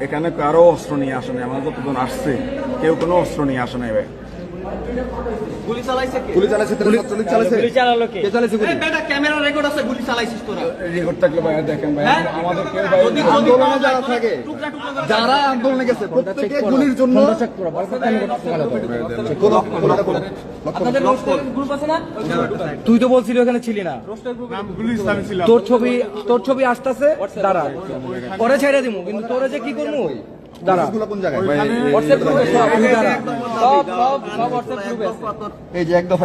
এখানে কারো অস্ত্র নিয়ে আসে নাই, আমরা যতজন আসছে কেউ কোনো অস্ত্র নিয়ে আসে নাই ভাই। গুলি চালাইছে কে? গুলি চালাইছে, গুলি চালাইছে, গুলি চালালো কে? কে চালাইছে গুলি? এই বেটা ক্যামেরা রেকর্ড আছে, গুলি চালাইছিস তোরা? রেকর্ড থাকলে ভাই দেখেন ভাই, হ্যাঁ? আমাদের কেউ ভাই যদি আন্দোলনে যারা পাওয়া যায়, থাকে, টুকরা টুকরা করে যারা আন্দোলনে গেছে প্রত্যেকে গুলির জন্য আপনাদের রোস্টের গ্রুপ আছে না? তুই তো বলছিলি ওখানে ছিলি না, তোর ছবি আসতেছে, দাঁড়া পরে ছেড়ে দিমু, কিন্তু তোরে যে কি করবো দাঁড়া। কোন জায়গায় ভাই? হোয়াটসঅ্যাপ গ্রুপে সব তুই দাঁড়া, সব হোয়াটসঅ্যাপ গ্রুপে আছে। এই যে এক দফা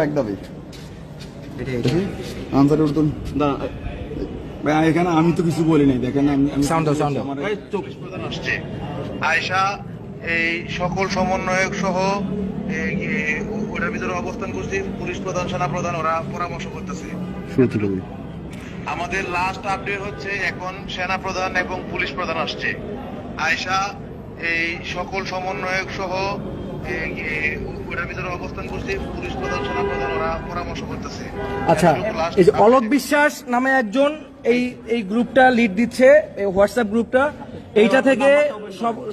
আনসার উর্দুন ভাই, এখানে আমি তো কিছু বলি নাই, দেখেন আমি সাউন্ড দাও, সাউন্ড দাও। আমার প্রধান আসছে আয়শা এই সকল সমন্বয়ক সহ ওটার ভিতরে অবস্থান করছি, পুলিশ প্রধান, সেনা প্রধান, ওরা পরামর্শ করতেছে। আমাদের লাস্ট আপডেট হচ্ছে এখন সেনা প্রধান এবং পুলিশ প্রধান আসছে। আয়শা এই সকল সমন্বয়ক সহ ওটার ভিতরে অবস্থান করছি, পুলিশ প্রধান, সেনা প্রধান, ওরা পরামর্শ করতেছে। আচ্ছা, এই যে অলোক বিশ্বাস নামে একজন এই গ্রুপটা লিড দিচ্ছে, এই হোয়াটসঅ্যাপ গ্রুপটা, এইটা থেকে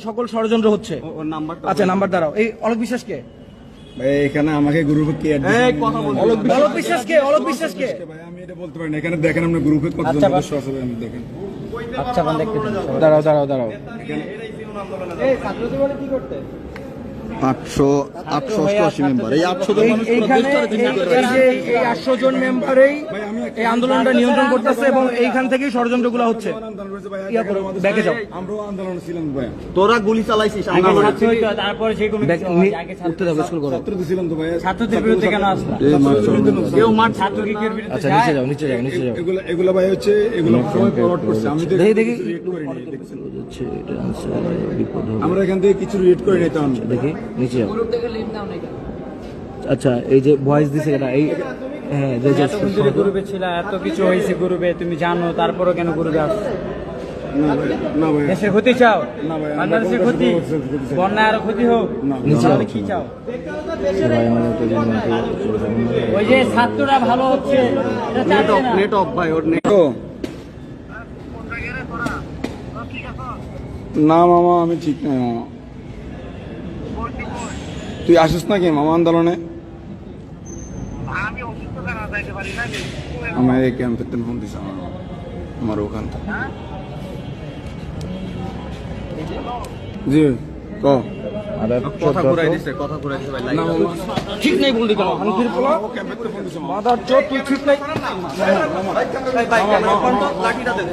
সকল ষড়যন্ত্র হচ্ছে। আচ্ছা নাম্বার দাঁড়াও, এই অলোক বিশ্বাস কে? ভাই এখানে আমাকে গ্রুপে কে অ্যাড এই কথা বল। অলোক বিশ্বাস কে? অলোক বিশ্বাস কে? ভাই আমি এটা বলতে পারি না, এখানে দেখেন আপনার গ্রুপে কতজন সদস্য আছে ভাই, আমি দেখেন। আচ্ছা দাঁড়াও দাঁড়াও দাঁড়াও, এই ছাত্র জীবনে কি করতে? 888 মেম্বার, এই 800 জন মানুষ এইখানে এই যে এই 800 জন মেম্বারেই এই আন্দোলনটা নিয়ন্ত্রণ করতেছে এবং এইখান থেকেই ষড়যন্ত্রগুলো হচ্ছে। ইয়া করো, ব্যাকে যাও। আমরাও আন্দোলনে ছিলাম ভাই, তোরা গুলি চালাইছিস? তারপরে সেই কোনো উঠতে দাও, স্কুল করো। ছাত্র তো ছিলাম তো ভাই। ছাত্রদের বিরুদ্ধে কেন আসলা? কেউ মার ছাত্র কি করবি? আচ্ছা নিচে যাও, নিচে যাও, নিচে যাও। এগুলা ভাই হচ্ছে, এগুলো সবাই ফরওয়ার্ড করছে, আমি তো দেখি দেখি react করি নাই, দেখছেন? আমরা এখান থেকে কিছু রিয়েট করে নিতাম। দেখি নিচে যাও। আচ্ছা এই যে ভয়েস দিছে এটা, এই হ্যাঁ যে এতক্ষণ ধরে গ্রুপে ছিল, এত কিছু হয়েছে গ্রুপে, তুমি জানো, তারপরও কেন গ্রুপে আসছো? না ভাই, না ভাই, দেশের ক্ষতি চাও? না ভাই, বাংলাদেশের ক্ষতি, ক্ষতি চাই। বন্যা আরো ক্ষতি হোক, তাহলে কি চাও? ওই যে ছাত্ররা ভালো হচ্ছে, এটা চাচ্ছে না। নেট অফ ভাই, ওর নেট। তো না মামা, আমি ঠিক নাই মামা। তুই আসিস নাকি মামা আন্দোলনে? আমার এই ক্যাম্পের ফোন দিস আমার ওখান থেকে। জি ক কথা ঘুরাই দিছে, কথা ঘুরাই দিছে ভাই। না মামা, ঠিক নেই বললি কেন? আমি ফিরে পোলা মাদার চোদ, তুই ঠিক নাই। ভাই ক্যামেরা বন্ধ, লাঠিটা দে।